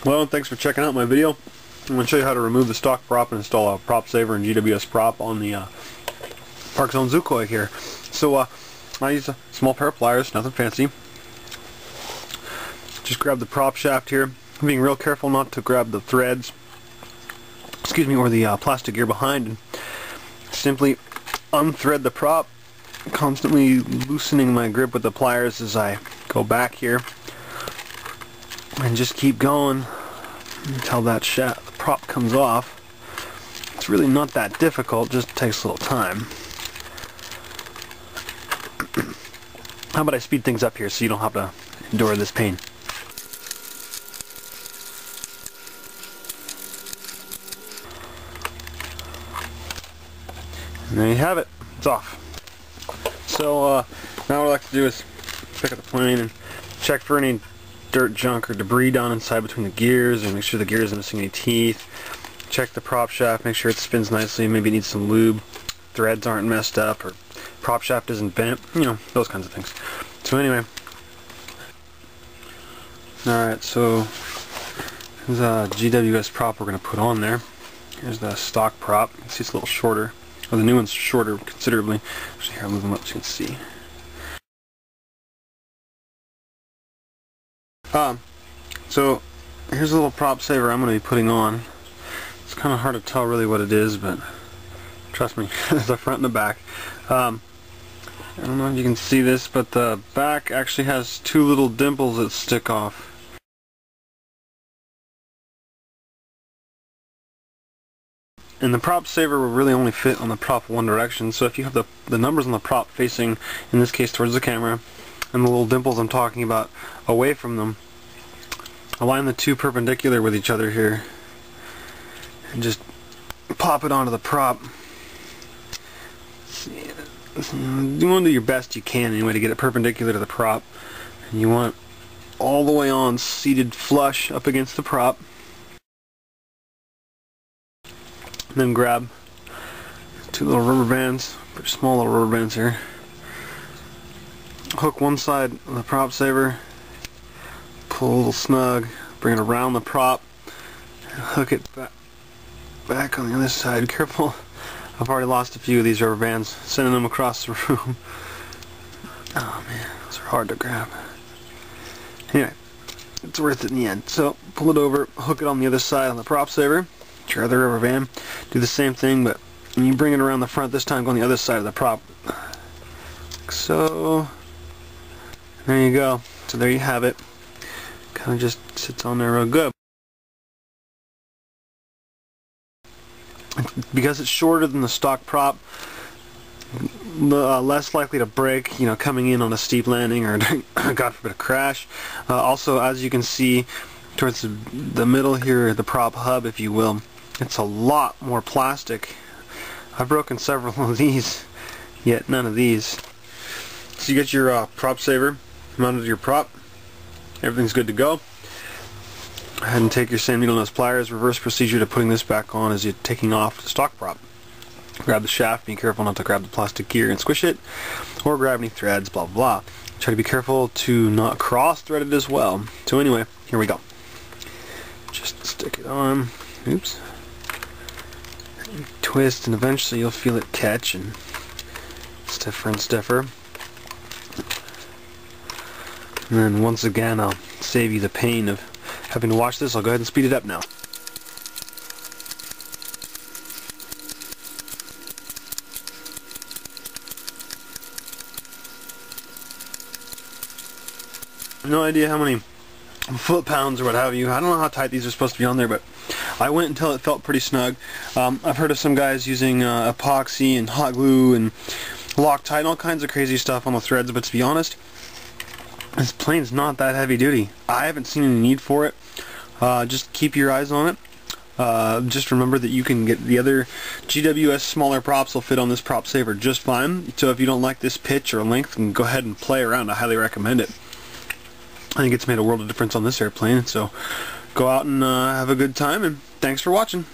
Well, thanks for checking out my video. I'm going to show you how to remove the stock prop and install a prop saver and GWS prop on the Park Zone Sukhoi here. So I use a small pair of pliers, nothing fancy. Just grab the prop shaft here. I'm being real careful not to grab the threads, or the plastic gear behind, and simply unthread the prop, constantly loosening my grip with the pliers as I go back here, and just keep going until that prop comes off. It's really not that difficult, just takes a little time. How about I speed things up here so you don't have to endure this pain. And there you have it. It's off. So now what I like to do is pick up the plane and check for any dirt, junk, or debris down inside between the gears, and make sure the gear isn't missing any teeth. Check the prop shaft, make sure it spins nicely, maybe it needs some lube, threads aren't messed up, or prop shaft isn't bent, you know, those kinds of things. So anyway, alright, so here's a GWS prop we're going to put on there. Here's the stock prop. You can see it's a little shorter. Well, the new one's shorter considerably. Actually, here, I'll move them up so you can see. So here's a little prop saver I'm going to be putting on. It's kind of hard to tell really what it is, but trust me, there's the front and the back. I don't know if you can see this, but the back actually has two little dimples that stick off. And the prop saver will really only fit on the prop one direction, so if you have the numbers on the prop facing, in this case towards the camera, and the little dimples I'm talking about away from them, align the two perpendicular with each other here, and just pop it onto the prop. You want to do your best you can anyway to get it perpendicular to the prop, and you want it all the way on, seated flush up against the prop. Then grab two little rubber bands, pretty small little rubber bands here. Hook one side of the prop saver, pull a little snug, bring it around the prop, and hook it back on the other side. Careful, I've already lost a few of these rubber bands, sending them across the room. Oh man, those are hard to grab. Anyway, it's worth it in the end. So pull it over, hook it on the other side on the prop saver. Your other rubber band, do the same thing, but when you bring it around the front, this time go on the other side of the prop. So there you go. So there you have it. Kind of just sits on there real good. Because it's shorter than the stock prop, less likely to break, you know, coming in on a steep landing or God forbid a crash. Also, as you can see towards the middle here, the prop hub, if you will, it's a lot more plastic. I've broken several of these, yet none of these. So you get your prop saver mounted to your prop, everything's good to go. Go ahead and take your same needle nose pliers. Reverse procedure to putting this back on as you're taking off the stock prop. Grab the shaft, be careful not to grab the plastic gear and squish it, or grab any threads, blah blah. Try to be careful to not cross thread it as well. So anyway, here we go. Just stick it on. Oops. Twist, and eventually you'll feel it catch, and stiffer and stiffer. And then once again, I'll save you the pain of having to watch this. I'll go ahead and speed it up now. No idea how many foot-pounds or what have you. I don't know how tight these are supposed to be on there, but I went until it felt pretty snug. I've heard of some guys using epoxy and hot glue and Loctite and all kinds of crazy stuff on the threads, but to be honest, this plane's not that heavy duty. I haven't seen any need for it. Just keep your eyes on it. Just remember that you can get the other GWS smaller props will fit on this prop saver just fine. So if you don't like this pitch or length, then go ahead and play around. I highly recommend it. I think it's made a world of difference on this airplane, so go out and have a good time, and thanks for watching.